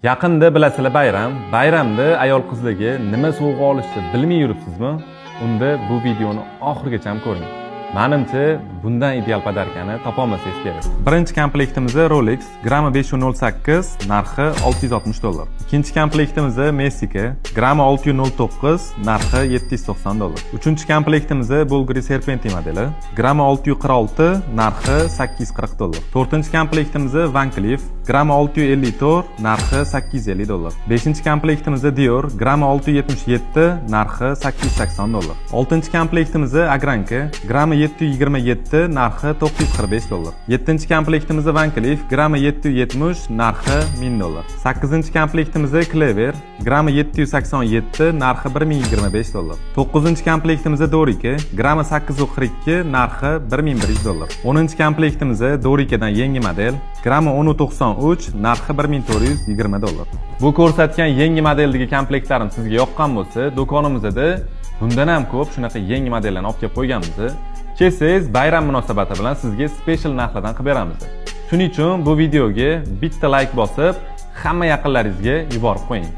Yaqinda bilasizlar bayramda ayol qizlarga nima sovg'a olishni bilmay yuribsizmi? Unda bu videoni oxirigacha ko'ring. Menimcha bundan ideal podarkani topolmasangiz kerak. Birinchi komplektimiz Rolex grammi 508, narxi $660. Ikkinchi komplektimiz Messika grammi 609, narxi $790. Uchinchi komplektimiz Bulgari Serpenti modeli grammi 646, narxi $840. To'rtinchi komplektimiz Van Cleef grammi 654, narxi $850. Beshinchi komplektimiz Dior grammi 677, narxi $880. Oltinchi komplektimiz Agranka grammi 727, narxi $945. Yettinchi komplektimiz Van Cleef grammi 770, narxi $1000. Sakkizinchi komplektimiz Clever grammi 787, narxi $1025. To'qqizinchi komplektimiz Dorika grammi 842, narxi $1100. O'ninchi komplektimiz Dorikadan yangi model grammi 1093, narxi $1420. Bu ko'rsatgan yangi modeldagi komplektlarim sizga yoqqan bo'lsa, do'konimizda bundan ham ko'p shunaqa yangi modellarni olib kelib qo'yganmiz. Kelsangiz bayram munosabati bilan sizga special narxlardan qilib beramiz. Shuning uchun bu videoga bitta like bosib, hamma yaqinlaringizga yuborib qo'ying.